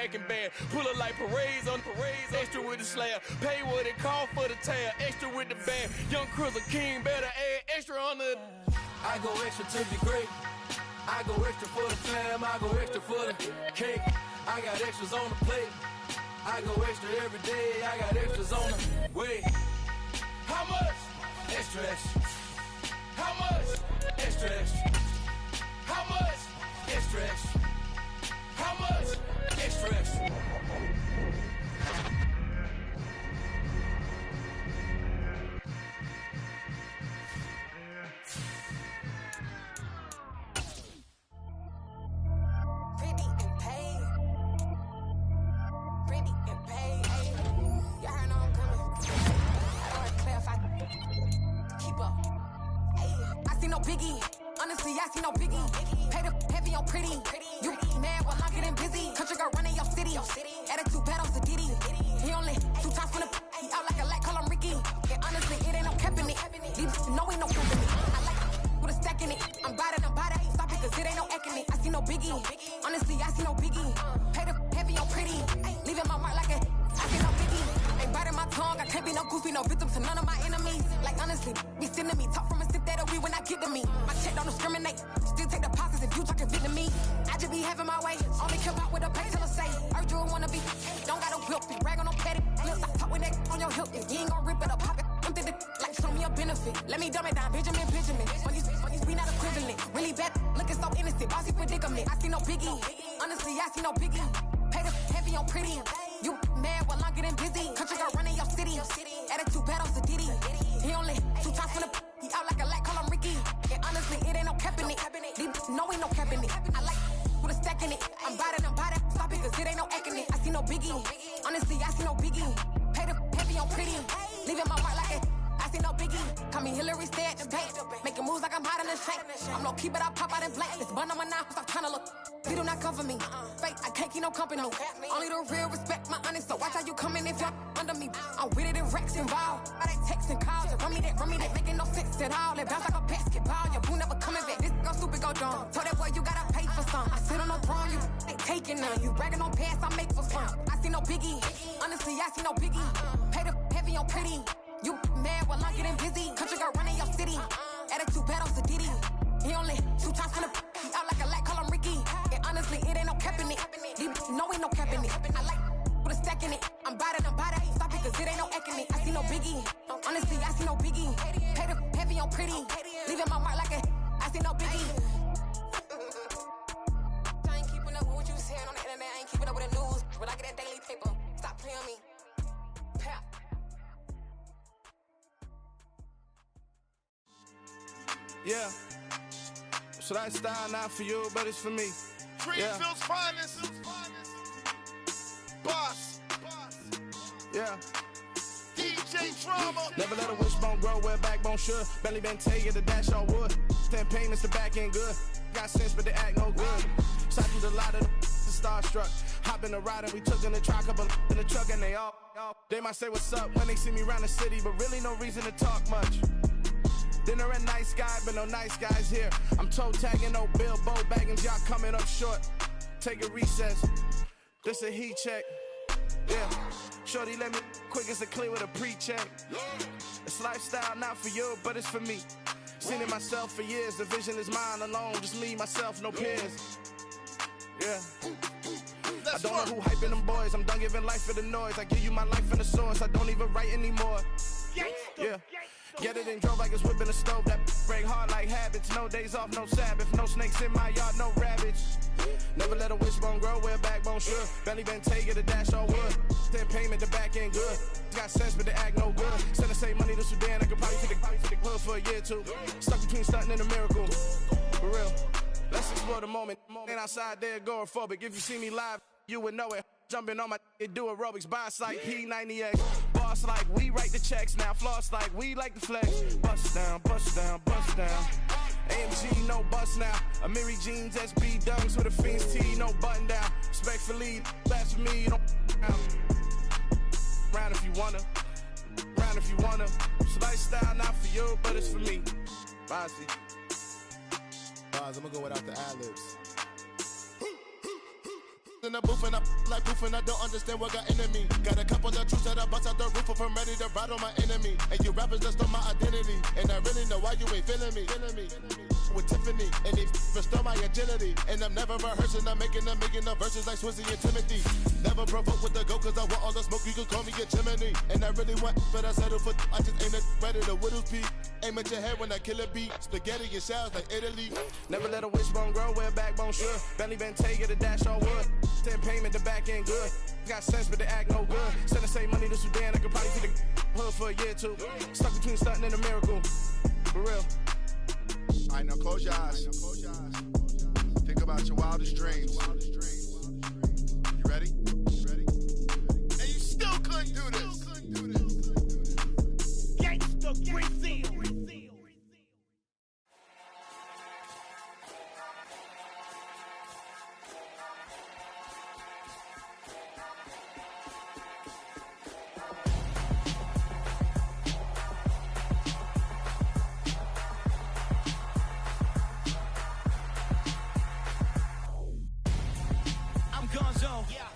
cracking band. Pull up like parades on parades, extra with the slab. Pay what it call for the tab, extra with the band. Young Cruiser King, better add extra on the. I go extra to be great. I go extra for the fam, I go extra for the cake. I got extras on the plate. I go extra every day, I got extras on the way. How much? Extra, extra. How much? Extra, extra. How much? Extra, extra. How much? Extra, extra. Biggie, honestly, I see no biggie. Pay the heavy on pretty. You mad while I'm getting busy. Country girl running your city. Attitude bad on Sadidi. He only 2 times from the he out like a light, call him Ricky. And honestly, it ain't no cap in it. These no ain't no cap in it. I like with a stack in it. I'm bad, stop it, cause it ain't no acting it. I see no biggie. Honestly, I see no biggie. Pay the heavy on pretty. Leaving my mark like a I see no biggie. Ain't biting my tongue, I can't be no goofy, no victim to none of my enemies. Like honestly, be sending me talk from a sip that we when I get to me. My check don't discriminate, still take deposits if you talking fit to me. I just be having my way, only kill out with a pay till I say. Urge you wanna be, don't got no whip, rag on no petty. Lips, I talk with that on your hip, you ain't gon' rip it or pop it. Empty the like show me a benefit. Let me dumb it down, Benjamin. When these we not equivalent, really bad, looking so innocent, bossy predicament. I see no biggie, honestly I see no biggie. Pay the heavy on pretty. You mad while I'm getting busy. Country girl running your city. Attitude bad on Sadidi. He only 2 times from the he out like a light, call him Ricky. And honestly, it ain't no cap in it. These no ain't no cap in it. I like with a stack in it. I'm bad, stop it, cause it ain't no acting it. I see no biggie. Honestly, I see no biggie. Pay the heavy on pretty. Leaving my mark like it. I see no biggie. Call me Hillary, stay at the bank. Making moves like I'm hot in the shank. I'm no keep it, I pop out in blank. This bun on my knife, stop trying to look. They do not come for me. Fake, I can't keep no company. Only the real respect my honest. So watch how you coming if you're under me. I'm with it in Rex involved. I they texting calls. Run me that, making no sense at all. It bounce like a basketball. Your boo never coming back. This go stupid, go dumb. Told that boy you gotta pay for some. I sit on no throne, you ain't taking none. You bragging on past, I make for fun. I see no biggie. Honestly, I see no biggie. Pay the heavy on pretty. You mad while I'm getting busy. Country girl running your city. Attitude bad on Sadidi. He only 2 times from the he out like a light, call him Ricky. And honestly, it ain't no cap in it. These no ain't no cap in it. I like with a stack in it. I'm bad, stop it, cause it ain't no acting it. I see no biggie. Honestly, I see no biggie. Pay the heavy on pretty. Leaving my mark like a I see no biggie. I ain't keeping up with what you saying on the internet. I ain't keeping up with the news. But I get that daily paper. Stop playing me. Pap. Yeah. So that style not for you, but it's for me. Greenfield's finest. Boss. Yeah. DJ Drama. Never let a wishbone grow where a backbone should. Belly been taken the dash all wood. 10 payments the back end good. Got sense but they act no good. Shot through the lot of the starstruck. Hop in the ride and we took in the truck up in the truck and they all. They might say what's up when they see me around the city, but really no reason to talk much. Dinner at nice guy, but no nice guys here. I'm toe tagging, no Bilbo bagging, y'all coming up short. Take a recess. This a heat check. Yeah. Shorty let me quick as a clear with a pre-check. It's lifestyle not for you, but it's for me. Seen it myself for years. The vision is mine alone. Just me, myself, no peers. Yeah. I don't know who hyping them boys. I'm done giving life for the noise. I give you my life in the source. I don't even write anymore. Yeah. Get it and drove like it's whipping a stove. That break hard like habits. No days off, no Sabbath. No snakes in my yard, no rabbits. Never let a wishbone grow where a backbone should. Belly been taking the dash all wood. 10 payment, the back end good. Got sense, but they act no good. Send the same money to Sudan. I could probably take the hood for a year or two. Stuck between stunting and a miracle. For real. Let's explore the moment. Ain't outside there agoraphobic. If you see me live, you would know it. Jumping on my do aerobics, boss like P90X. Boss like we write the checks now. Floss like we like the flex. Bust down, bust down, bust down. AMG, no bust now. Amiri jeans, SB dunks with a Fiends T, no button down. Respectfully, that's for me, you don't round if you wanna. Round if you wanna. It's lifestyle not for you, but it's for me. Bossy. Boz, I'm gonna go without the ad-libs. in the booth and I like proof and I don't understand what got into me. Got a couple of truths that I bust out the roof if I'm ready to ride on my enemy. And you rappers just stole my identity, and I really know why you ain't feeling me. With Tiffany, and they restore my agility. And I'm never rehearsing, I'm making the verses like Swizzy and Timothy. Never provoke with the go, cause I want all the smoke, you can call me a chimney. And I really want, but I settle for, I just aim it ready to Whittles Peak. Aim at your head when I kill a beat. Spaghetti and shells like Italy. Never let a wishbone grow where a backbone should. Bentley Bentayga, the dash all wood. 10 payment, the back end good. Got sense, but they act no good. Send the same money to Sudan, I could probably see the hood for a year or two. Stuck between stunting and a miracle. For real. Alright, now close your eyes. Think about your wildest dreams. You ready? And you still couldn't do this. Gangsta Brazil.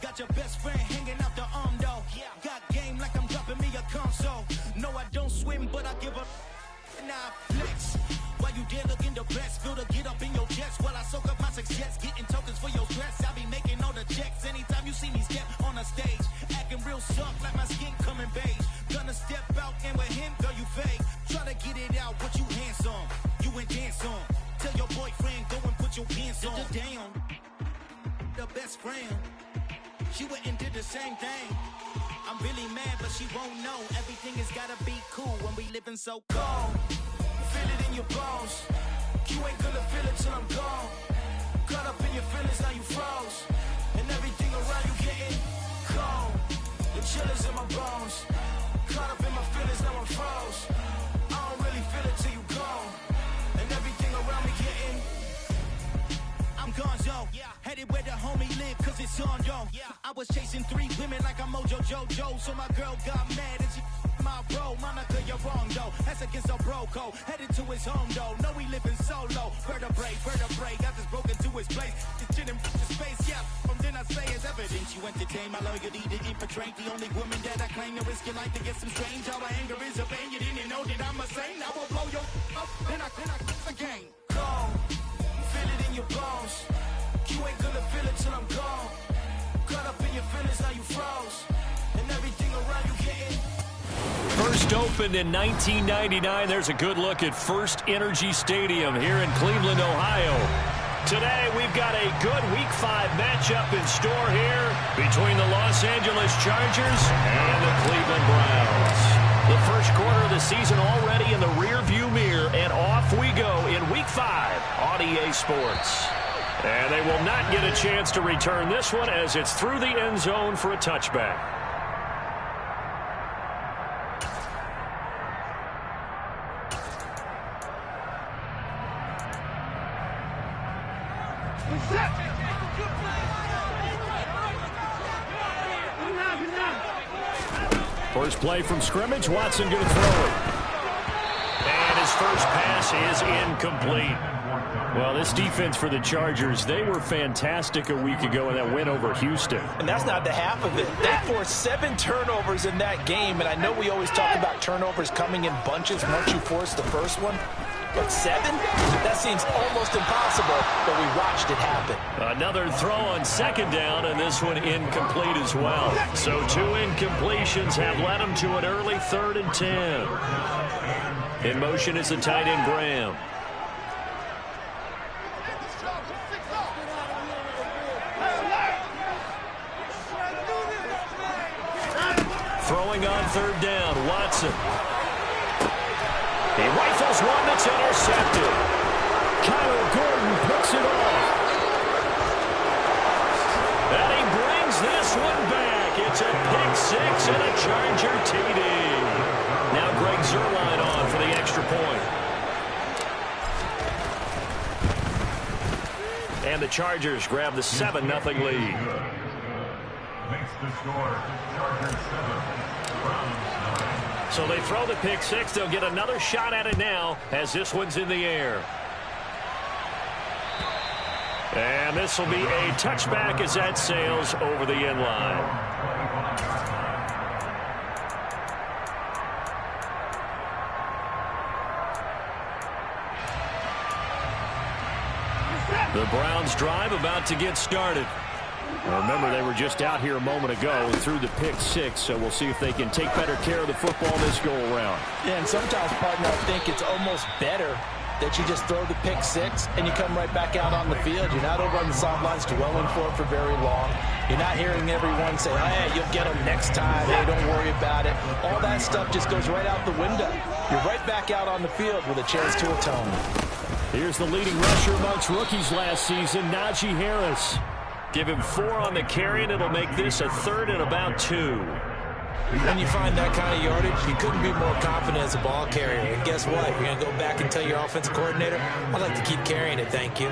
Got your best friend hanging out the arm though. Got game like I'm dropping me a console. No, I don't swim, but I give a and I flex. While you there looking depressed, feel the get up in your chest while I soak up my success. Getting tokens for your stress, I be making all the checks. Anytime you see me step on a stage, acting real soft like my skin coming beige. Gonna step out and with him, girl, you fake. Try to get it out, but you handsome. You ain't dance on. Tell your boyfriend, go and put your pants on. Down. The best friend. She went and did the same thing. I'm really mad, but she won't know. Everything has gotta be cool when we living so cold. Feel it in your bones. You ain't gonna feel it till I'm gone. Caught up in your feelings, now you froze. And everything around you getting cold. The chillers in my bones. Caught up in my feelings, now I'm froze. I don't really feel it till you gone. And everything around me getting I'm gonzo, headed where the homie live, cause it's on, yo. I was chasing 3 women like I'm Mojo Jojo, so my girl got mad and she my bro. Monica, you're wrong, though. That's against our bro code. Headed to his home, though. No, we living solo. Vertebrae, got this broken to his place. This shit in space, yeah. From then I say it's evidence. You entertain my loyalty to infiltrate. The only woman that I claim to risk your life to get some strange. All my anger is a pain. You didn't know that I'm a saint. I will blow your up, then I quit the game. Cold. Feel it in your bones. You ain't gonna feel it till I'm gone. Caught up in your feelings, now you froze. And everything around you getting. First opened in 1999. There's a good look at First Energy Stadium here in Cleveland, Ohio. Today we've got a good Week 5 matchup in store here between the Los Angeles Chargers and the Cleveland Browns. The first quarter of the season already in the rearview mirror, and off we go in Week 5 on EA Sports. And they will not get a chance to return this one as it's through the end zone for a touchback. First play from scrimmage, Watson going to throw it. And his first pass is incomplete. Well, this defense for the Chargers, they were fantastic a week ago in that win over Houston. And that's not the half of it. They forced 7 turnovers in that game, and I know we always talk about turnovers coming in bunches once you force the first one. But 7? That seems almost impossible, but we watched it happen. Another throw on second down, and this one incomplete as well. So 2 incompletions have led them to an early 3rd and 10. In motion is the tight end Graham. Throwing on 3rd down, Watson. He rifles one that's intercepted. Kyle Gordon picks it off. And he brings this one back. It's a pick 6 and a Charger TD. Now Greg Zuerlein on for the extra point. And the Chargers grab the 7-0 lead. Makes the score. Chargers 7. So they throw the pick 6. They'll get another shot at it now as this one's in the air. And this will be a touchback as that sails over the end line. The Browns drive about to get started. Remember, they were just out here a moment ago through the pick six, so we'll see if they can take better care of the football this go-around. Yeah, and sometimes, partner, I think it's almost better that you just throw the pick six and you come right back out on the field. You're not over on the sidelines dwelling for very long. You're not hearing everyone say, hey, you'll get them next time. Hey, don't worry about it. All that stuff just goes right out the window. You're right back out on the field with a chance to atone. Here's the leading rusher amongst rookies last season, Najee Harris. Give him 4 on the carry, and it'll make this a 3rd and about 2. When you find that kind of yardage, you couldn't be more confident as a ball carrier. And guess what? You're going to go back and tell your offensive coordinator, I'd like to keep carrying it, thank you.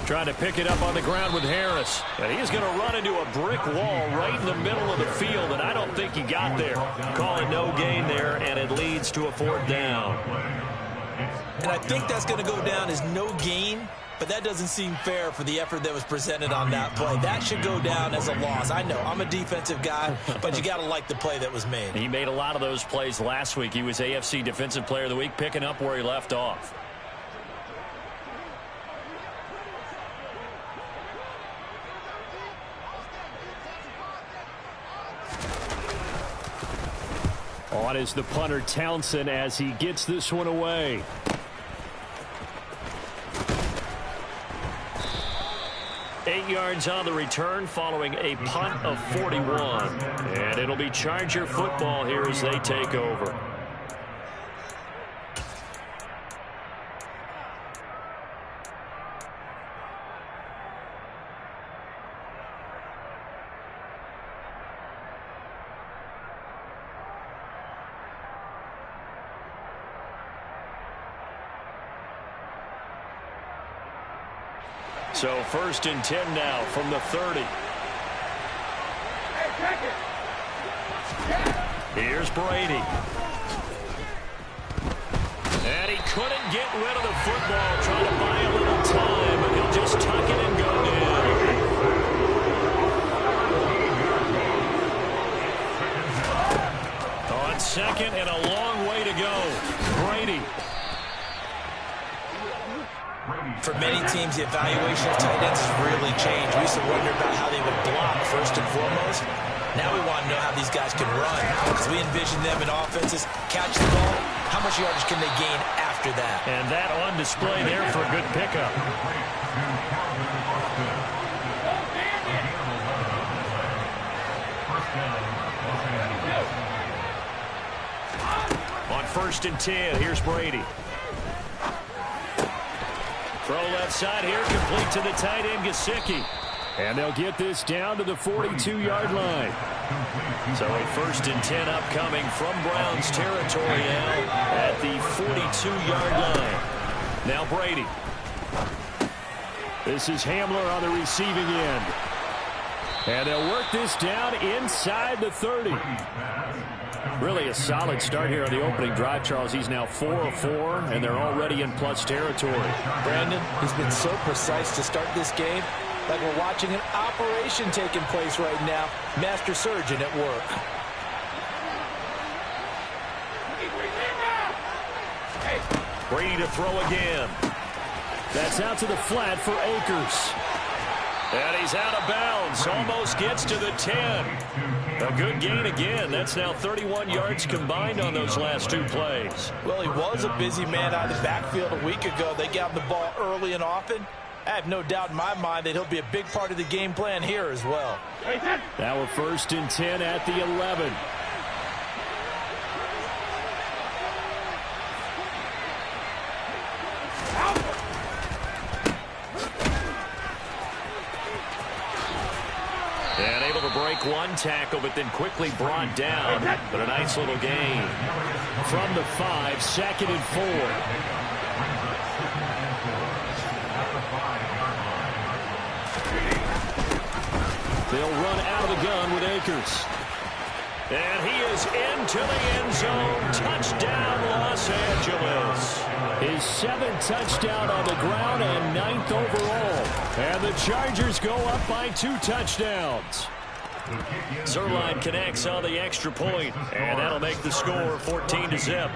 Trying to pick it up on the ground with Harris. And he's going to run into a brick wall right in the middle of the field, and I don't think he got there. Call it no gain there, and it leads to a 4th down. And I think that's going to go down as no gain, but that doesn't seem fair for the effort that was presented on that play. That should go down as a loss. I know, I'm a defensive guy, but you got to like the play that was made. He made a lot of those plays last week. He was AFC Defensive Player of the Week, picking up where he left off. On is the punter, Townsend, as he gets this one away. Eight yards on the return following a punt of 41. And it'll be Charger football here as they take over. So 1st and 10 now from the 30. Here's Brady. And he couldn't get rid of the football, trying to buy a little time, but he'll just tuck it and go down. On 2nd and a long way to go. Brady. For many teams, the evaluation of tight ends has really changed. We used to wonder about how they would block first and foremost. Now we want to know how these guys can run, because we envision them in offenses catch the ball. How much yardage can they gain after that? And that on display there for a good pickup. On 1st and 10, here's Brady. Throw left side here, complete to the tight end, Gesicki. And they'll get this down to the 42-yard line. So a 1st and 10 upcoming from Browns territory now at the 42-yard line. Now Brady. This is Hamler on the receiving end. And they'll work this down inside the 30. Really a solid start here on the opening drive, Charles. He's now 4 of 4, and they're already in plus territory. Brandon, he's been so precise to start this game, like we're watching an operation taking place right now. Master surgeon at work. Brady to throw again. That's out to the flat for Akers. And he's out of bounds. Almost gets to the 10. A good gain again. That's now 31 yards combined on those last 2 plays. Well, he was a busy man out of the backfield a week ago. They got the ball early and often. I have no doubt in my mind that he'll be a big part of the game plan here as well. Now a 1st and 10 at the 11. And able to break one tackle, but then quickly brought down. But a nice little gain. From the 5, 2nd and 4. They'll run out of the gun with Akers. And he is into the end zone. Touchdown, Los Angeles. His 7th touchdown on the ground and 9th overall. And the Chargers go up by 2 touchdowns. Zuerlein connects on the extra point, and that'll make the score 14-0.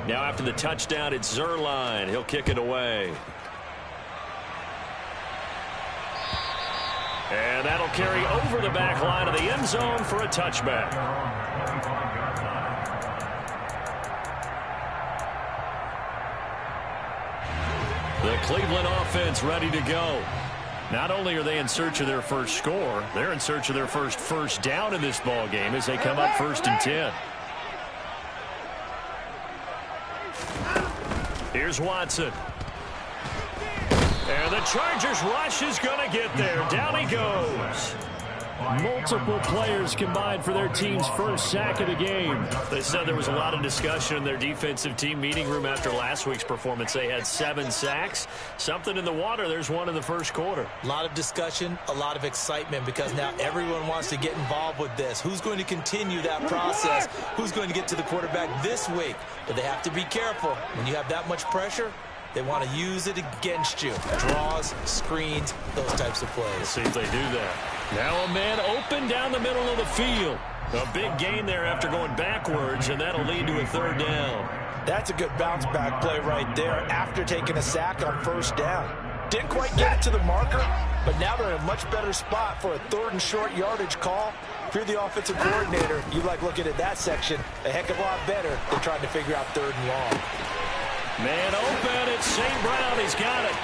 Now after the touchdown, it's Zuerlein. He'll kick it away. And that'll carry over the back line of the end zone for a touchback. The Cleveland offense ready to go. Not only are they in search of their first score, they're in search of their first down in this ball game as they come up 1st and 10. Here's Watson. And the Chargers rush is going to get there. Down he goes. Multiple players combined for their team's first sack of the game. They said there was a lot of discussion in their defensive team meeting room after last week's performance. They had 7 sacks. Something in the water. There's one in the first quarter. A lot of discussion, a lot of excitement because now everyone wants to get involved with this. Who's going to continue that process? Who's going to get to the quarterback this week? But they have to be careful. When you have that much pressure, they want to use it against you. Draws, screens, those types of plays. Let's see if they do that. Now a man open down the middle of the field. A big gain there after going backwards, and that'll lead to a 3rd down. That's a good bounce back play right there after taking a sack on 1st down. Didn't quite get it to the marker, but now they're in a much better spot for a 3rd and short yardage call. If you're the offensive coordinator, you like looking at that section a heck of a lot better than trying to figure out 3rd and long. Man open, it's St. Brown. He's got it.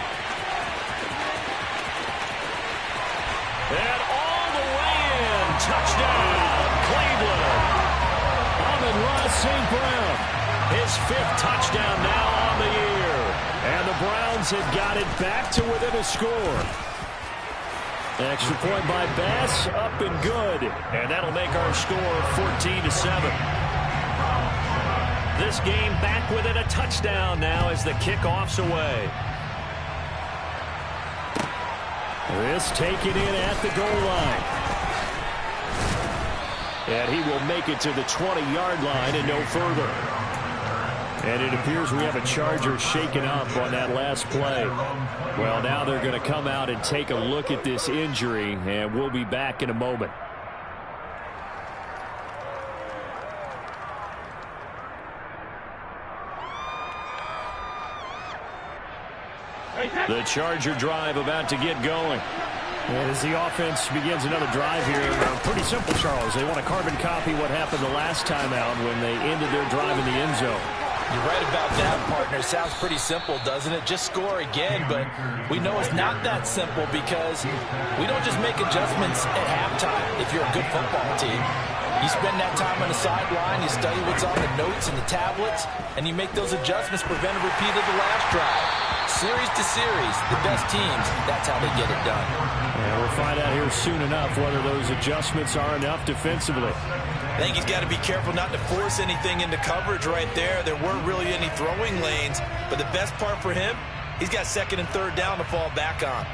And all the way in. Touchdown, Cleveland. Amon-Ra St. Brown. His 5th touchdown now on the year. And the Browns have got it back to within a score. Extra point by Bass, up and good. And that'll make our score 14-7. This game back within a touchdown now as the kickoff's away. This taken in at the goal line. And he will make it to the 20-yard line and no further. And it appears we have a Charger shaken up on that last play. Well, now they're going to come out and take a look at this injury, and we'll be back in a moment. The Charger drive about to get going. And as the offense begins another drive here, pretty simple, Charles. They want to carbon copy what happened the last time out when they ended their drive in the end zone. You're right about that, partner. Sounds pretty simple, doesn't it? Just score again, but we know it's not that simple because we don't just make adjustments at halftime if you're a good football team. You spend that time on the sideline, you study what's on the notes and the tablets, and you make those adjustments, prevent a repeat of the last drive. Series to series, the best teams, that's how they get it done. And we'll find out here soon enough whether those adjustments are enough defensively. I think he's got to be careful not to force anything into coverage right there. There weren't really any throwing lanes, but the best part for him, he's got 2nd and 3rd down to fall back on.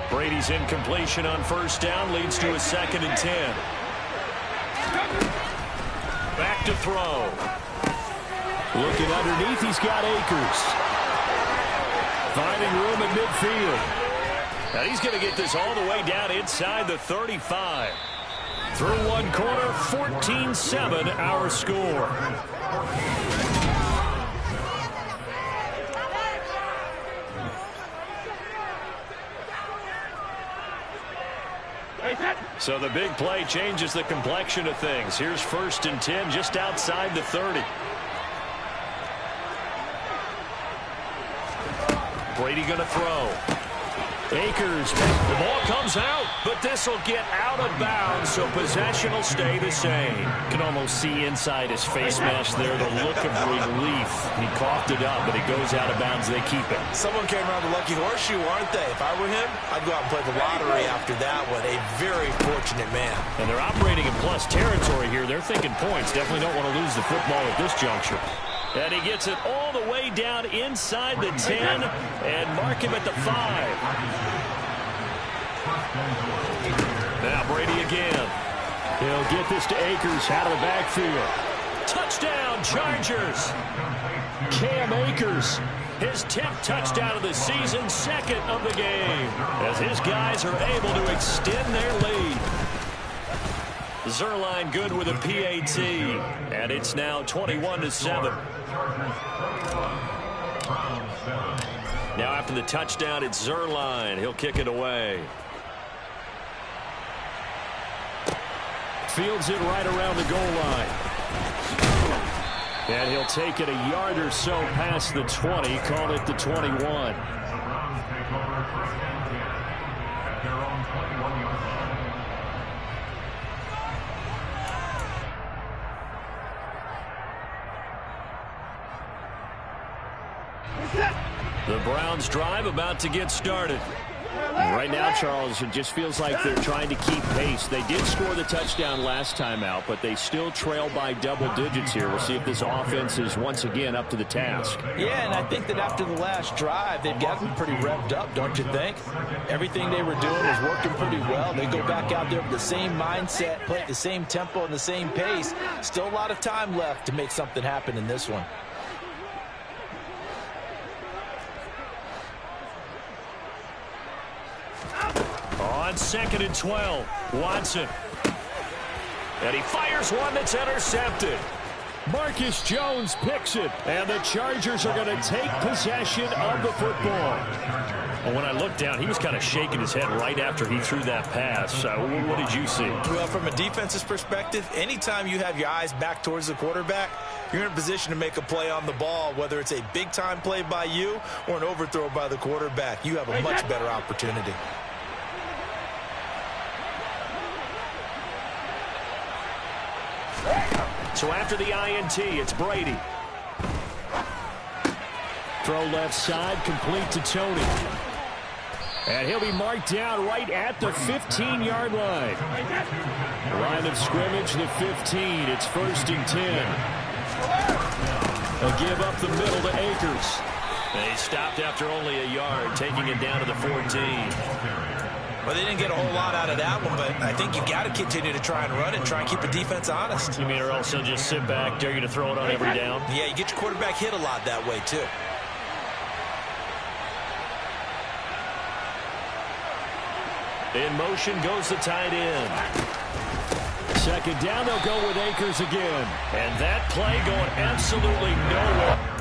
Brady's incompletion on 1st down leads to a 2nd and 10. Back to throw. Looking underneath, he's got Akers. Finding room at midfield. And he's going to get this all the way down inside the 35. Through one quarter, 14-7 our score. So the big play changes the complexion of things. Here's 1st and 10 just outside the 30. Brady going to throw. Akers, the ball comes out, but this will get out of bounds, so possession will stay the same. You can almost see inside his face mask there the look of relief. He coughed it up, but it goes out of bounds. They keep it. Someone came around the lucky horseshoe, aren't they? If I were him, I'd go out and play the lottery after that one. A very fortunate man. And they're operating in plus territory here. They're thinking points. Definitely don't want to lose the football at this juncture. And he gets it all the way down inside the 10 and mark him at the 5. Now Brady again. He'll get this to Akers out of the backfield. Touchdown, Chargers. Cam Akers, his 10th touchdown of the season, second of the game, as his guys are able to extend their lead. Zuerlein good with a PAT, and it's now 21-7. Now after the touchdown, it's Zuerlein. He'll kick it away. Fields it right around the goal line. And he'll take it a yard or so past the 20, call it the 21. The Browns drive about to get started. Right now, Charles, it just feels like they're trying to keep pace. They did score the touchdown last time out, but they still trail by double digits here. We'll see if this offense is once again up to the task. Yeah, and I think that after the last drive, they've gotten pretty revved up, don't you think? Everything they were doing was working pretty well. They go back out there with the same mindset, play at the same tempo and the same pace. Still a lot of time left to make something happen in this one. On 2nd and 12, Watson. And he fires one that's intercepted. Marcus Jones picks it, and the Chargers are going to take possession of the football. Well, when I looked down, he was kind of shaking his head right after he threw that pass. What did you see? Well, from a defense's perspective, anytime you have your eyes back towards the quarterback, you're in a position to make a play on the ball, whether it's a big-time play by you or an overthrow by the quarterback. You have a much better opportunity. So after the INT, it's Brady. Throw left side, complete to Tony. And he'll be marked down right at the 15-yard line. Line of scrimmage, the 15. It's 1st and 10. A give up the middle to Akers. They stopped after only a yard, taking it down to the 14. Well, they didn't get a whole lot out of that one, but I think you've got to continue to try and run it, try and keep the defense honest. You mean, or else they'll just sit back, dare you to throw it on every down? Yeah, you get your quarterback hit a lot that way, too. In motion goes the tight end. 2nd down, they'll go with Akers again. And that play going absolutely nowhere.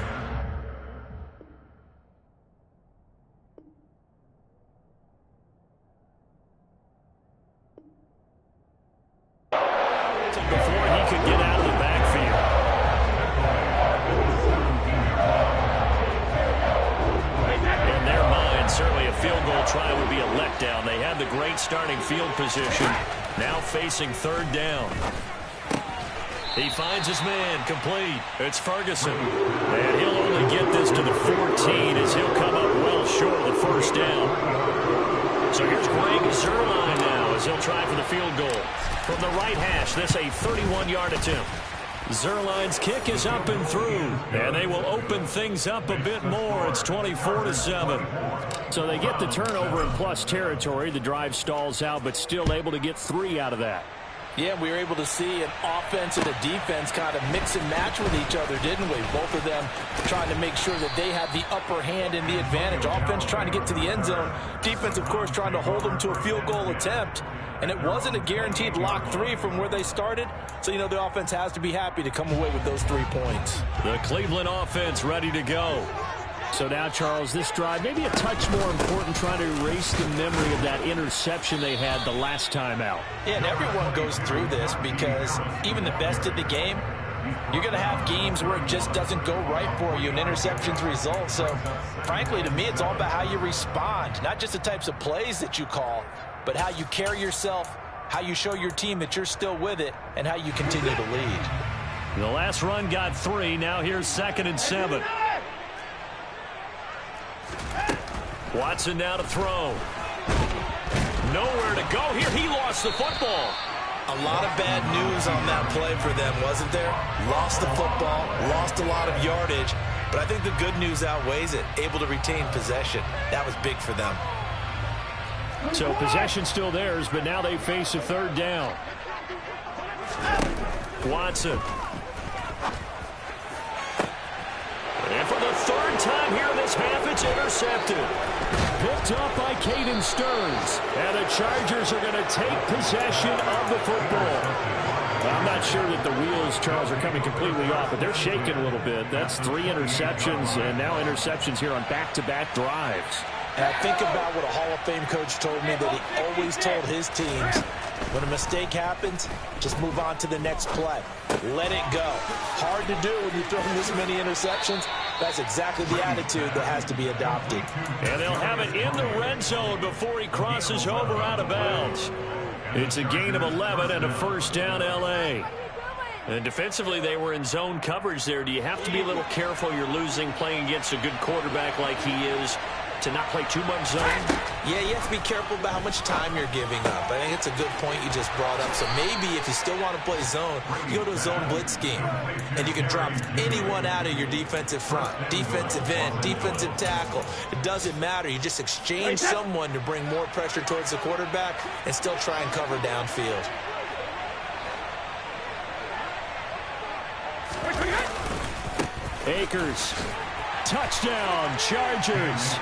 Before he could get out of the backfield. In their mind, certainly a field goal try would be a letdown. They had the great starting field position. Now facing 3rd down. He finds his man, complete. It's Ferguson. And he'll only get this to the 14 as he'll come up well short of the 1st down. So here's Greg Zuerlein now as he'll try for the field goal. From the right hash, this a 31-yard attempt. Zuerlein's kick is up and through, and they will open things up a bit more. It's 24-7. So they get the turnover in plus territory. The drive stalls out, but still able to get 3 out of that. Yeah, we were able to see an offense and a defense kind of mix and match with each other, didn't we? Both of them trying to make sure that they have the upper hand and the advantage. Offense trying to get to the end zone. Defense, of course, trying to hold them to a field goal attempt. And it wasn't a guaranteed lock 3 from where they started. So, you know, the offense has to be happy to come away with those 3 points. The Cleveland offense ready to go. So now, Charles, this drive maybe a touch more important, trying to erase the memory of that interception they had the last time out. Yeah, and everyone goes through this because even the best of the game, you're going to have games where it just doesn't go right for you and interceptions result. So, frankly, to me, it's all about how you respond, not just the types of plays that you call, but how you carry yourself, how you show your team that you're still with it, and how you continue to lead. The last run got 3. Now here's 2nd and 7. Watson now to throw. Nowhere to go here. He lost the football. A lot of bad news on that play for them, wasn't there? Lost the football, lost a lot of yardage, but I think the good news outweighs it. Able to retain possession. That was big for them. So possession still theirs, but now they face a third down. Watson. And for the third time here in this half, it's intercepted. Picked up by Caden Stearns. And the Chargers are going to take possession of the football. I'm not sure that the wheels, Charles, are coming completely off, but they're shaking a little bit. That's 3 interceptions, and now interceptions here on back-to-back drives. And I think about what a Hall of Fame coach told me, that he always told his teams, when a mistake happens, just move on to the next play. Let it go. Hard to do when you throw this many interceptions. That's exactly the attitude that has to be adopted. And they'll have it in the red zone before he crosses over out of bounds. It's a gain of 11 and a first down, L.A. And defensively, they were in zone coverage there. Do you have to be a little careful? You're losing, playing against a good quarterback like he is, to not play too much zone? Yeah, you have to be careful about how much time you're giving up. I think it's a good point you just brought up. So maybe if you still want to play zone, you go to a zone blitz scheme. And you can drop anyone out of your defensive front. Defensive end, defensive tackle. It doesn't matter. You just exchange someone to bring more pressure towards the quarterback and still try and cover downfield. Akers. Touchdown, Chargers.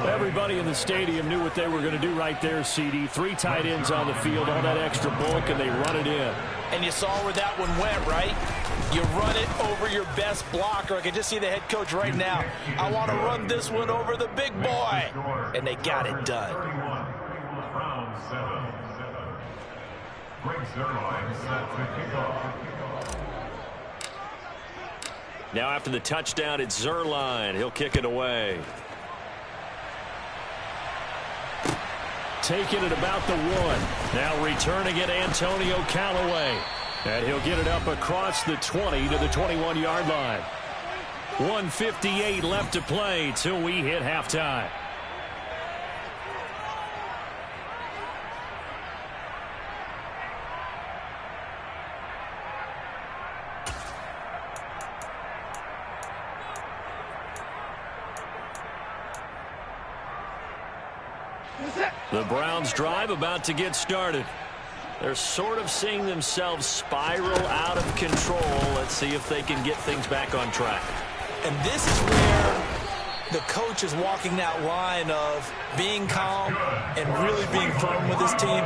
Everybody in the stadium knew what they were going to do right there, CD. 3 tight ends on the field, all that extra bulk, and they run it in. And you saw where that one went, right? You run it over your best blocker. I can just see the head coach right now. I want to run this one over the big boy. And they got it done. Round 7. Greg Zuerlein set to kick off. Now after the touchdown, it's Zuerlein. He'll kick it away. Taking it about the 1. Now returning it, Antonio Callaway. And he'll get it up across the 20 to the 21-yard line. 1:58 left to play till we hit halftime. The Browns drive about to get started. They're sort of seeing themselves spiral out of control. Let's see if they can get things back on track. And this is where the coach is walking that line of being calm and really being firm with his team.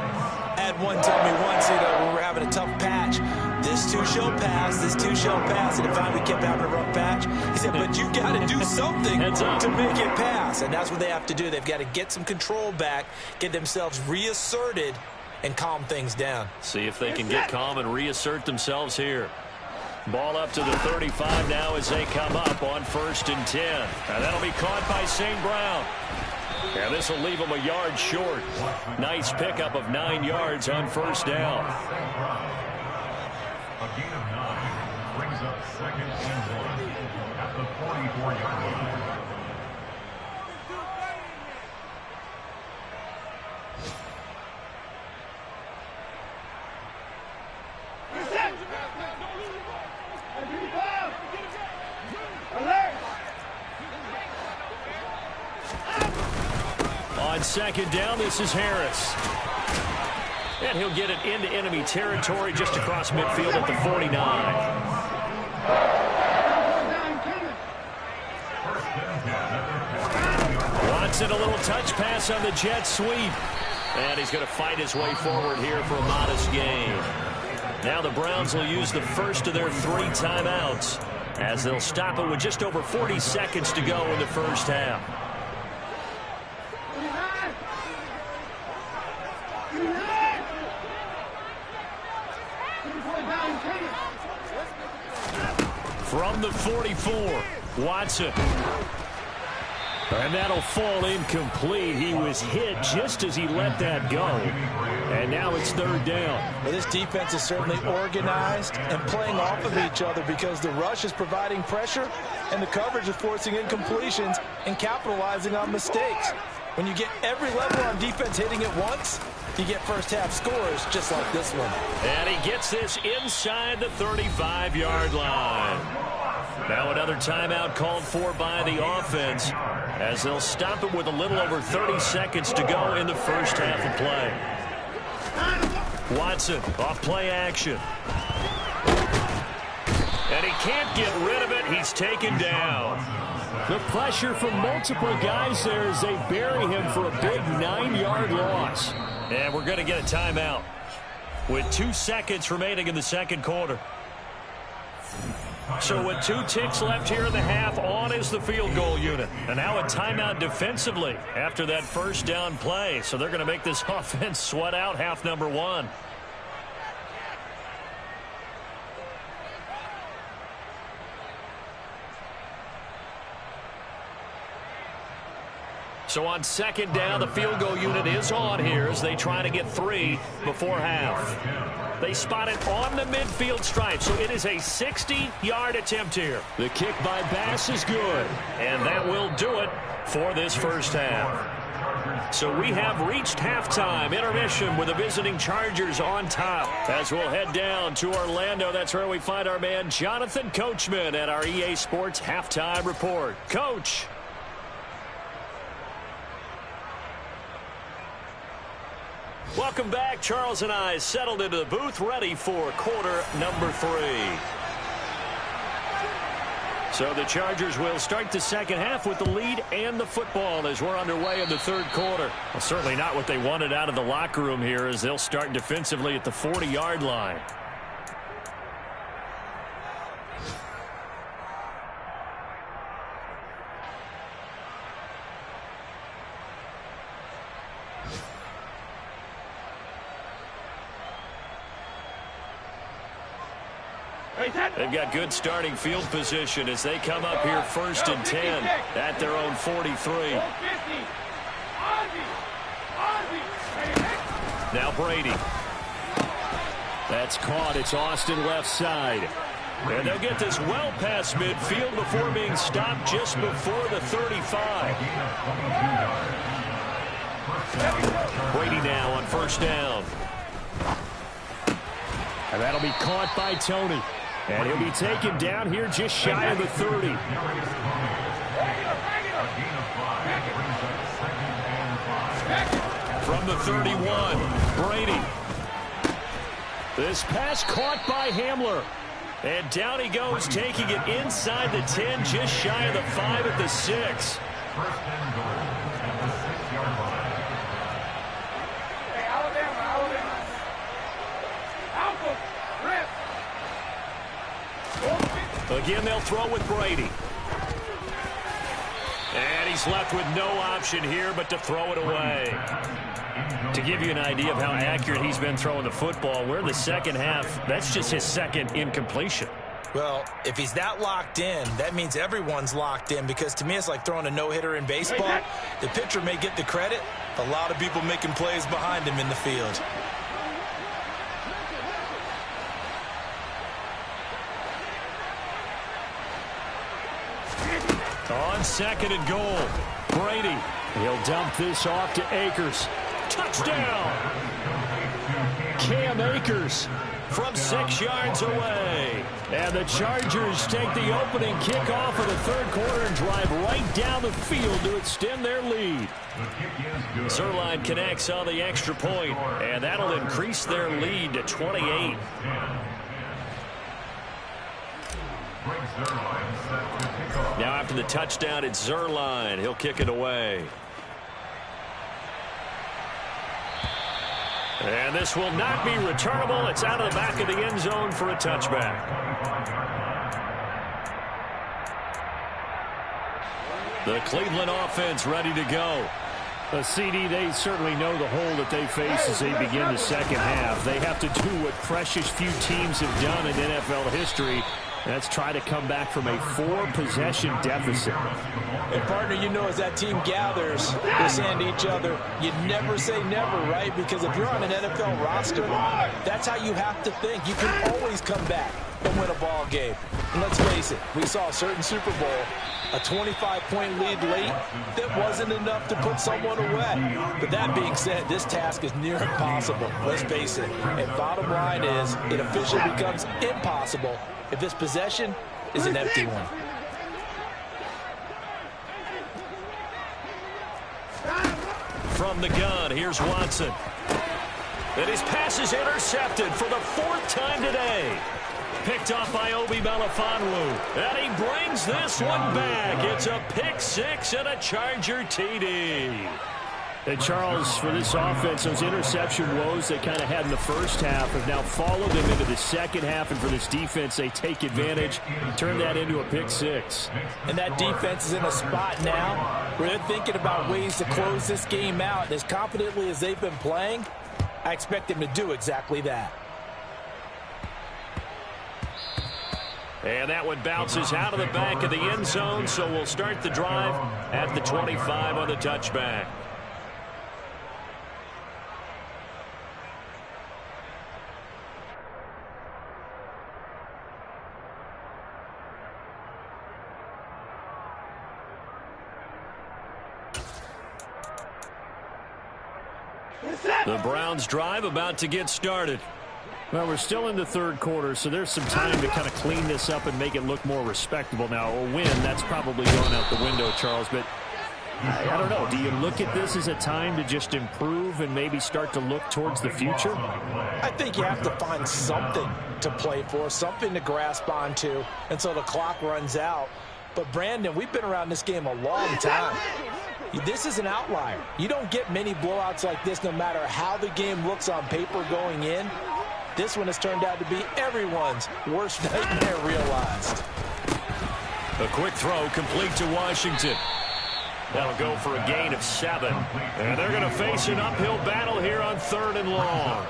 I had one tell me once, when we were having a tough patch, this too shall pass, this too shall pass. And finally we kept having a rough patch. He said, but you got to do something to make it pass. And that's what they have to do. They've got to get some control back, get themselves reasserted, and calm things down. See if they can get calm and reassert themselves here. Ball up to the 35 now as they come up on 1st and 10. And that'll be caught by St. Brown. And this will leave them a yard short. Nice pickup of 9 yards on 1st down. A gain of 9 brings up 2nd and 1 at the 44-yard line. On 2nd down, this is Harris. And he'll get it into enemy territory just across midfield at the 49. Watson, a little touch pass on the jet sweep. And he's going to fight his way forward here for a modest gain. Now the Browns will use the first of their 3 timeouts as they'll stop it with just over 40 seconds to go in the first half. From the 44, Watson. And that'll fall incomplete. He was hit just as he let that go. And now it's 3rd down. Well, this defense is certainly organized and playing off of each other because the rush is providing pressure and the coverage is forcing incompletions and capitalizing on mistakes. When you get every level on defense hitting it once, you get first-half scores just like this one. And he gets this inside the 35-yard line. Now another timeout called for by the offense as they'll stop it with a little over 30 seconds to go in the first half of play. Watson off play action. And he can't get rid of it. He's taken down. The pressure from multiple guys there as they bury him for a big 9-yard loss. And we're going to get a timeout with 2 seconds remaining in the second quarter. So with 2 ticks left here in the half, on is the field goal unit. And now a timeout defensively after that first down play. So they're going to make this offense sweat out half number 1. So on second down, the field goal unit is on here as they try to get 3 before half. They spot it on the midfield stripe, so it is a 60-yard attempt here. The kick by Bass is good, and that will do it for this first half. So we have reached halftime, intermission with the visiting Chargers on top. As we'll head down to Orlando, that's where we find our man Jonathan Coachman at our EA Sports Halftime Report. Coach. Welcome back. Charles and I settled into the booth, ready for quarter number 3. So the Chargers will start the second half with the lead and the football as we're underway in the third quarter. Well, certainly not what they wanted out of the locker room here as they'll start defensively at the 40-yard line. They've got good starting field position as they come up here first and 10 at their own 43. Now Brady. That's caught. It's Austin left side. And they'll get this well past midfield before being stopped just before the 35. Brady now on first down. And that'll be caught by Tony. And he'll be taken down here just shy of the 30. From the 31, Brady. This pass caught by Hamler. And down he goes, taking it inside the 10, just shy of the 5 at the 6. Again, they'll throw with Brady. And he's left with no option here but to throw it away. To give you an idea of how accurate he's been throwing the football, we're in the second half. That's just his second incompletion. Well, if he's that locked in, that means everyone's locked in, because to me it's like throwing a no-hitter in baseball. The pitcher may get the credit, a lot of people making plays behind him in the field. On second and goal, Brady. He'll dump this off to Akers. Touchdown! Cam Akers from 6 yards away. And the Chargers take the opening kickoff of the third quarter and drive right down the field to extend their lead. Zuerlein connects on the extra point, and that'll increase their lead to 28. Now after the touchdown, it's Zuerlein. He'll kick it away. And this will not be returnable. It's out of the back of the end zone for a touchback. The Cleveland offense ready to go. CD, they certainly know the hole that they face as they begin the second half. They have to do what precious few teams have done in NFL history, Let's try to come back from a 4-possession deficit. And, partner, you know, as that team gathers, they're saying to each other, you never say never, right? Because if you're on an NFL roster, that's how you have to think. You can always come back and win a ball game. And let's face it, we saw a certain Super Bowl, a 25-point lead late that wasn't enough to put someone away. But that being said, this task is near impossible. Let's face it. And bottom line is, it officially becomes impossible if this possession is an empty one. From the gun, here's Watson. And his pass is intercepted for the 4th time today. Picked off by Obi Melifonwu. And he brings this one back. It's a pick 6 and a Charger TD. And Charles, for this offense, those interception woes they kind of had in the first half have now followed them into the second half. And for this defense, they take advantage, turn that into a pick 6. And that defense is in a spot now where they're thinking about ways to close this game out. As confidently as they've been playing, I expect them to do exactly that. And that one bounces out of the back of the end zone, so we'll start the drive at the 25 on the touchback. The Browns drive about to get started. Well, we're still in the third quarter, so there's some time to kind of clean this up and make it look more respectable. Now, a win, that's probably gone out the window, Charles, but I don't know. Do you look at this as a time to just improve and maybe start to look towards the future? I think you have to find something to play for, something to grasp onto until the clock runs out. But, Brandon, we've been around this game a long time. This is an outlier. You don't get many blowouts like this no matter how the game looks on paper going in. This one has turned out to be everyone's worst nightmare realized. A quick throw complete to Washington. That'll go for a gain of 7. And they're going to face an uphill battle here on 3rd and long.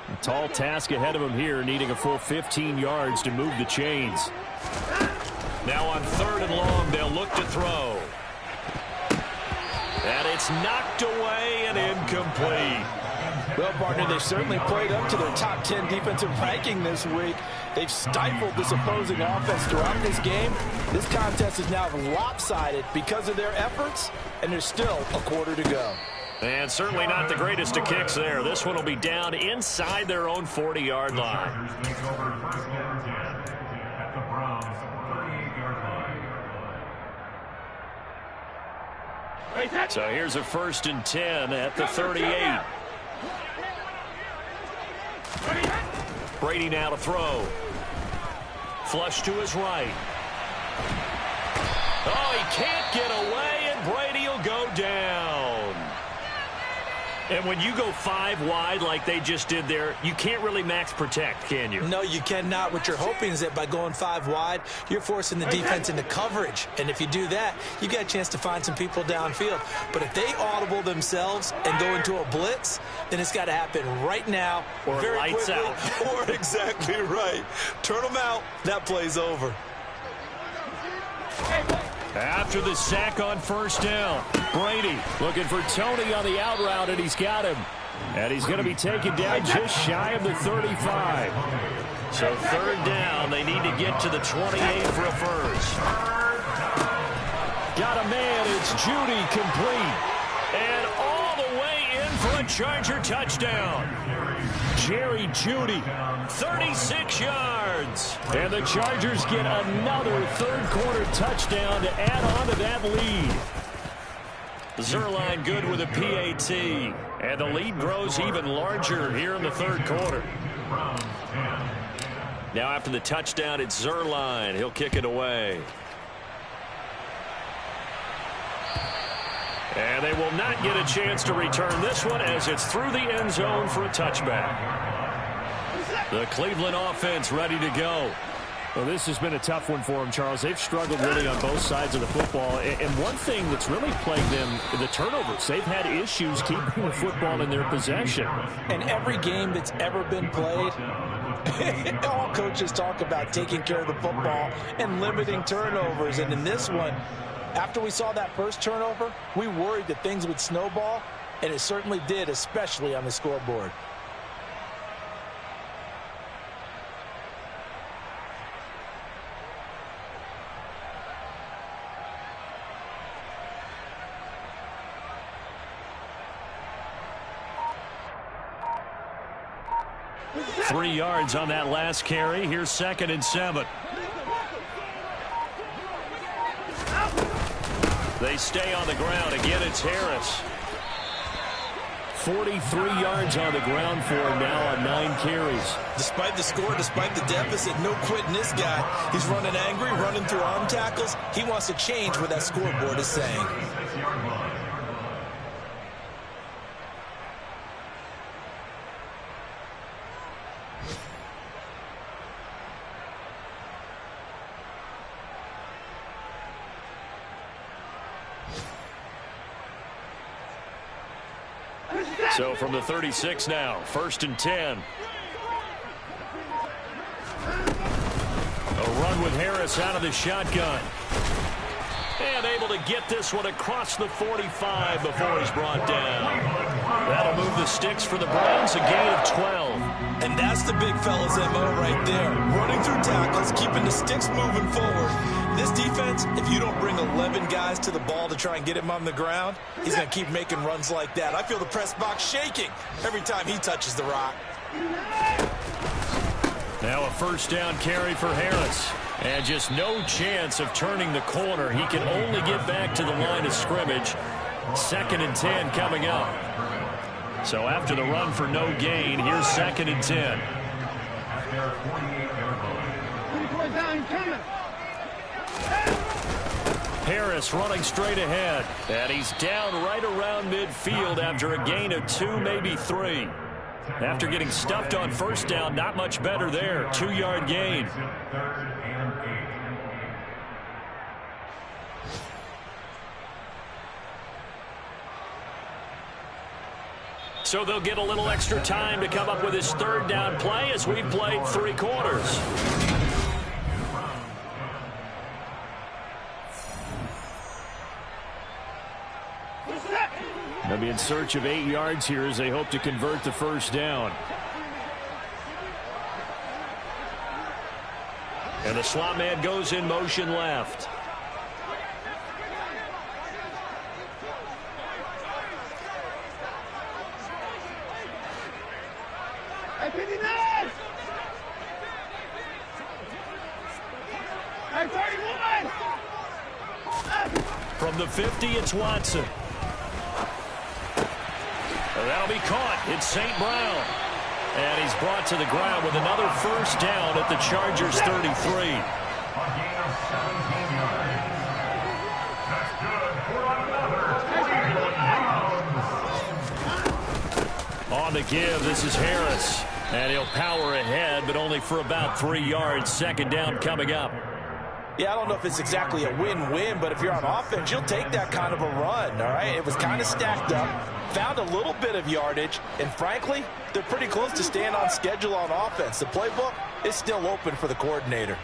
A tall task ahead of him here, needing a full 15 yards to move the chains. Now on 3rd and long, they'll look to throw. And it's knocked away and incomplete. Well, partner, they've certainly played up to their top 10 defensive ranking this week. They've stifled this opposing offense throughout this game. This contest is now lopsided because of their efforts, and there's still a quarter to go. And certainly not the greatest of kicks there. This one will be down inside their own 40-yard line. So here's a 1st and 10 at the 38. Brady now to throw. Flush to his right. Oh, he can't get away, and Brady will go down. And when you go 5 wide like they just did there, you can't really max protect, can you? No, you cannot. What you're hoping is that by going 5 wide, you're forcing the defense into coverage. And if you do that, you got a chance to find some people downfield. But if they audible themselves and go into a blitz, then it's got to happen right now. Or very lights quickly, out. Or exactly right. Turn them out. That play's over. After the sack on 1st down, Brady looking for Tony on the out route, and he's got him. And he's going to be taken down just shy of the 35. So 3rd down, they need to get to the 28 for a first. Got a man, it's Jeudy complete. And all the way in for a Charger touchdown. Jerry Jeudy, 36 yards. And the Chargers get another 3rd quarter touchdown to add on to that lead. Zuerlein good with a PAT. And the lead grows even larger here in the 3rd quarter. Now after the touchdown, it's Zuerlein. He'll kick it away. And they will not get a chance to return this one as it's through the end zone for a touchback. The Cleveland offense ready to go. Well, this has been a tough one for them, Charles. They've struggled really on both sides of the football. And one thing that's really plagued them, the turnovers. They've had issues keeping the football in their possession. And every game that's ever been played, all coaches talk about taking care of the football and limiting turnovers. And in this one, after we saw that first turnover, we worried that things would snowball, and it certainly did, especially on the scoreboard. Three yards on that last carry. Here's 2nd and 7. They stay on the ground. Again, it's Harris. 43 yards on the ground for him now on 9 carries. Despite the score, despite the deficit, no quitting this guy. He's running angry, running through arm tackles. He wants to change what that scoreboard is saying. So from the 36 now, 1st and 10. A run with Harris out of the shotgun. And able to get this one across the 45 before he's brought down. That'll move the sticks for the Browns, a gain of 12. And that's the big fella's MO right there. Running through tackles, keeping the sticks moving forward. This defense, if you don't bring 11 guys to the ball to try and get him on the ground, he's going to keep making runs like that. I feel the press box shaking every time he touches the rock. Now a 1st down carry for Harris. And just no chance of turning the corner. He can only get back to the line of scrimmage. 2nd and 10 coming up. So after the run for no gain, here's 2nd and 10. Harris running straight ahead. And he's down right around midfield after a gain of 2, maybe 3. After getting stuffed on 1st down, not much better there. 2-yard gain. So they'll get a little extra time to come up with his 3rd down play as we've played 3 quarters. They'll be in search of 8 yards here as they hope to convert the 1st down. And the slot man goes in motion left. From the 50, it's Watson. That'll be caught. It's St. Brown. And he's brought to the ground with another 1st down at the Chargers 33. On the give, this is Harris. And he'll power ahead, but only for about 3 yards. 2nd down coming up. Yeah, I don't know if it's exactly a win-win, but if you're on offense, you'll take that kind of a run, all right? It was kind of stacked up, found a little bit of yardage, and frankly, they're pretty close to staying on schedule on offense. The playbook is still open for the coordinator.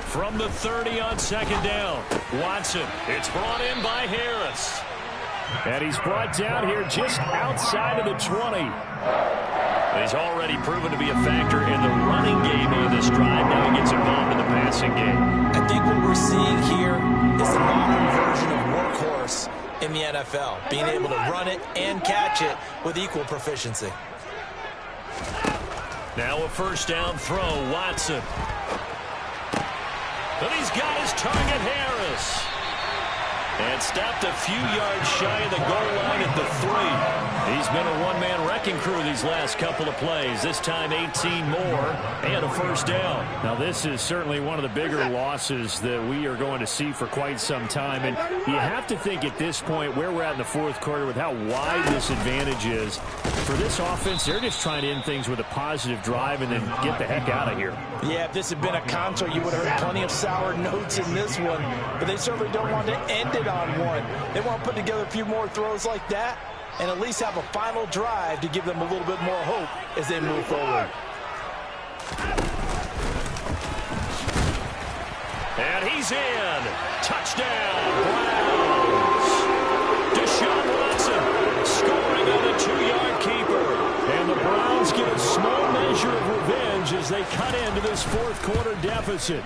From the 30 on 2nd down, Watson. It's brought in by Harris. And he's brought down here just outside of the 20. He's already proven to be a factor in the running game on this drive. Now he gets involved in the passing game. I think what we're seeing here is the modern version of workhorse in the NFL, being able to run it and catch it with equal proficiency. Now a 1st down throw, Watson. But he's got his target, Harris. And stopped a few yards shy of the goal line at the 3. He's been a one-man wrecking crew these last couple of plays. This time 18 more and a first down. Now this is certainly one of the bigger losses that we are going to see for quite some time. And you have to think at this point where we're at in the fourth quarter with how wide this advantage is. For this offense, they're just trying to end things with a positive drive and then get the heck out of here. Yeah, if this had been a concert, you would have heard plenty of sour notes in this one. But they certainly don't want to end it on one. They want to put together a few more throws like that and at least have a final drive to give them a little bit more hope as they move forward. And he's in. Touchdown, Browns. Deshaun Watson scoring on a 2-yard keeper. And the Browns get a small measure of revenge as they cut into this fourth quarter deficit.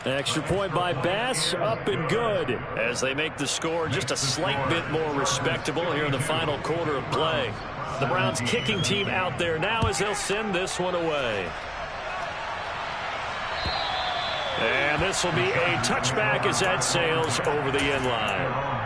Extra point by Bass, up and good as they make the score just a slight bit more respectable here in the final quarter of play. The Browns kicking team out there now as they'll send this one away. And this will be a touchback as that sails over the end line.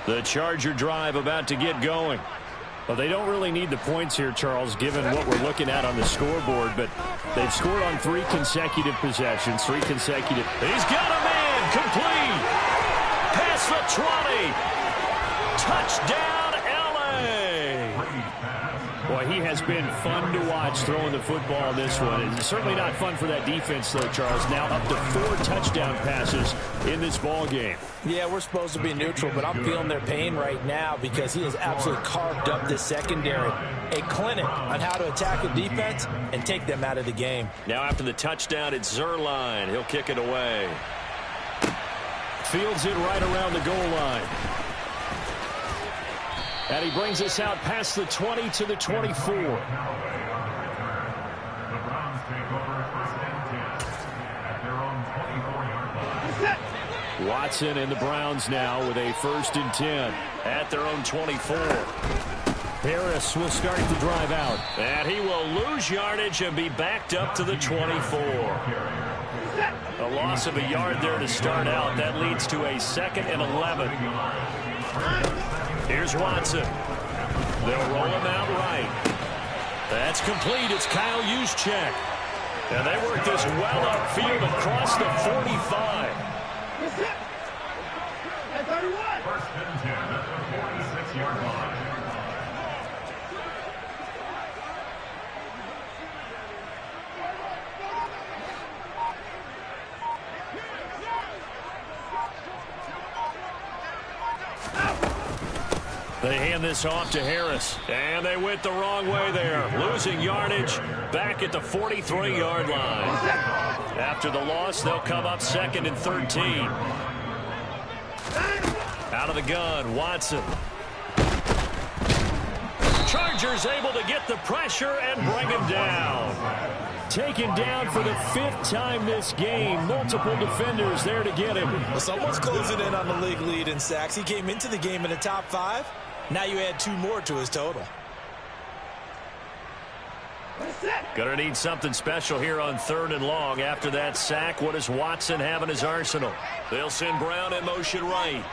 The Charger drive about to get going. Well, they don't really need the points here, Charles, given what we're looking at on the scoreboard, but they've scored on 3 consecutive possessions, 3 consecutive. He's got a man, complete. Past the 20. Touchdown, L.A. Boy, he has been fun to watch throwing the football in this one. It's certainly not fun for that defense, though, Charles. Now up to 4 touchdown passes in this ball game. Yeah, we're supposed to be neutral, but I'm feeling their pain right now because he has absolutely carved up this secondary. A clinic on how to attack a defense and take them out of the game. Now after the touchdown, it's Zuerlein. He'll kick it away. Fields it right around the goal line. And he brings us out past the 20 to the 24. The Browns take over first and 10 at their own 24-yard line. Watson and the Browns now with a first and 10 at their own 24. Harris will start the drive out. And he will lose yardage and be backed up to the 24. A loss of a yard there to start out. That leads to a 2nd and 11. Here's Watson. They'll roll him out right. That's complete. It's Kyle Juszczyk. And they work this well upfield across the 45. First and 10 at the 46-yard line. They hand this off to Harris. And they went the wrong way there. Losing yardage back at the 43-yard line. After the loss, they'll come up 2nd and 13. Out of the gun, Watson. Chargers able to get the pressure and bring him down. Taken down for the 5th time this game. Multiple defenders there to get him. Well, someone's closing in on the league lead in sacks. He came into the game in the top 5. Now you add 2 more to his total. Gonna need something special here on 3rd and long. After that sack, what does Watson have in his arsenal? They'll send Brown in motion right.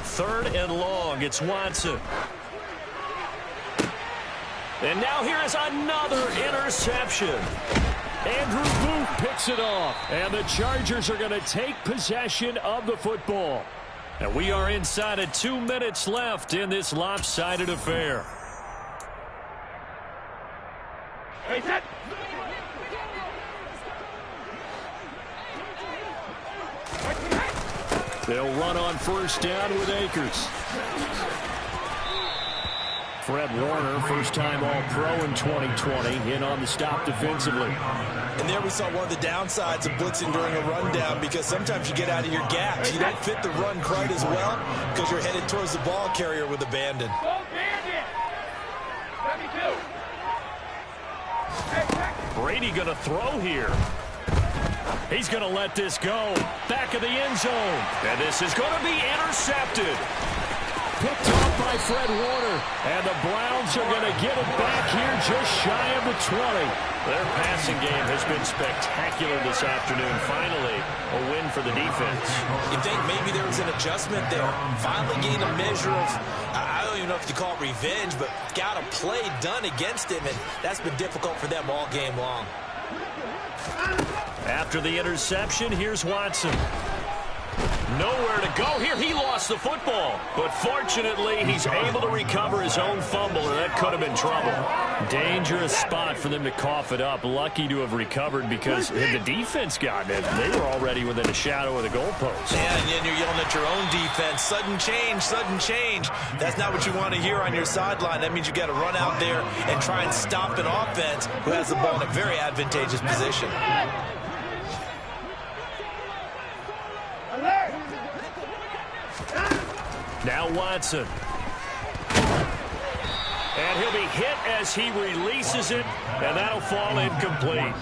Third and long, it's Watson. And now here is another interception. Andrew Booth picks it off. And the Chargers are going to take possession of the football. And we are inside of 2 minutes left in this lopsided affair. They'll run on first down with Akers. Fred Warner, first-time All-Pro in 2020, in on the stop defensively. And there we saw one of the downsides of blitzing during a rundown, because sometimes you get out of your gaps. You don't fit the run quite as well because you're headed towards the ball carrier with abandon. Go Bandit! 72! Hey, Brady going to throw here. He's going to let this go. Back of the end zone. And this is going to be intercepted. Picked off by Fred Warner. And the Browns are going to get it back here just shy of the 20. Their passing game has been spectacular this afternoon. Finally, a win for the defense. You think maybe there was an adjustment there? Finally gained a measure of, I don't even know if you call it revenge, but got a play done against him, and that's been difficult for them all game long. After the interception, here's Watson. Nowhere to go here. He lost the football. But fortunately, he's able to recover his own fumble, or that could have been trouble. Dangerous spot for them to cough it up. Lucky to have recovered because had the defense gotten it, they were already within a shadow of the goalpost. Yeah, and then you're yelling at your own defense. Sudden change, sudden change. That's not what you want to hear on your sideline. That means you got to run out there and try and stop an offense who has the ball in a very advantageous position. Now Watson. And he'll be hit as he releases it, and that'll fall incomplete.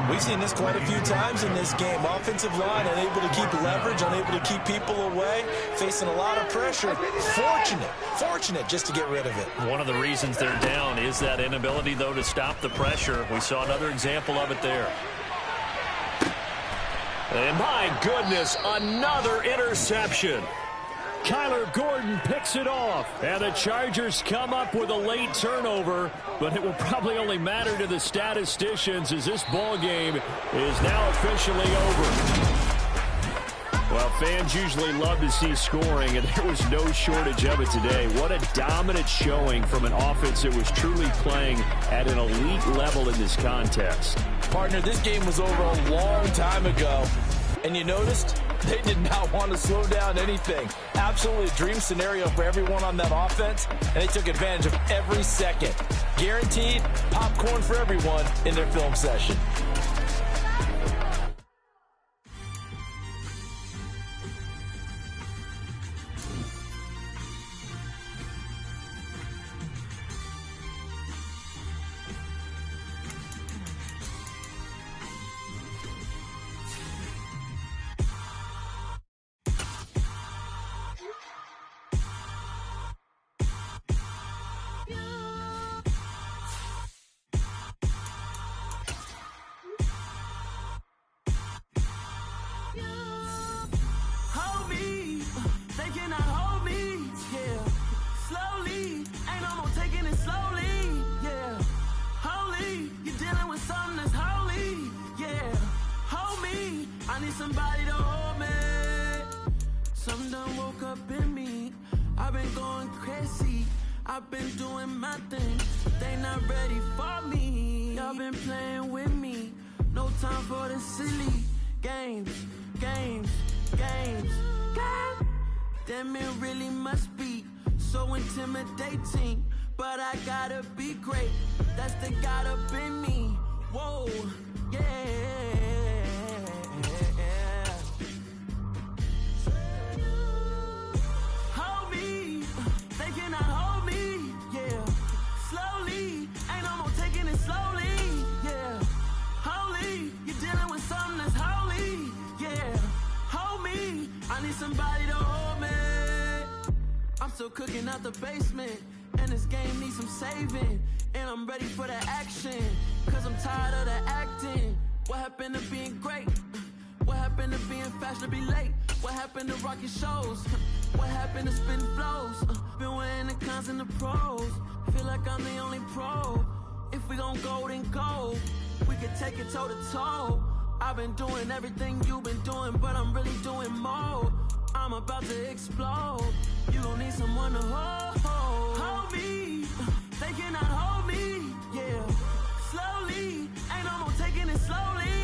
We've seen this quite a few times in this game. Offensive line unable to keep leverage, unable to keep people away, facing a lot of pressure. Fortunate just to get rid of it. One of the reasons they're down is that inability, though, to stop the pressure. We saw another example of it there. And my goodness, another interception. Kyler Gordon picks it off, and the Chargers come up with a late turnover, but it will probably only matter to the statisticians as this ball game is now officially over. Well, fans usually love to see scoring, and there was no shortage of it today. What a dominant showing from an offense that was truly playing at an elite level in this contest. Partner, this game was over a long time ago. And you noticed they did not want to slow down anything. Absolutely a dream scenario for everyone on that offense, and they took advantage of every second. Guaranteed popcorn for everyone in their film session. Somebody to hold me. Something done woke up in me. I've been going crazy. I've been doing my thing. They not ready for me. Y'all been playing with me. No time for the silly games. God damn, it really must be so intimidating. But I gotta be great. That's the God up in me. Whoa, yeah. Somebody to hold me. I'm still cooking out the basement, and this game needs some saving. And I'm ready for the action, cause I'm tired of the acting. What happened to being great? What happened to being fashionably late? What happened to rocking shows? What happened to spitting flows? Been wearing the cons and the pros. Feel like I'm the only pro. If we gon' go, then go. We can take it toe to toe. I've been doing everything you've been doing, but I'm really doing more. I'm about to explode. You gon' need someone to hold me. They cannot hold me. Yeah, slowly. Ain't no more taking it slowly.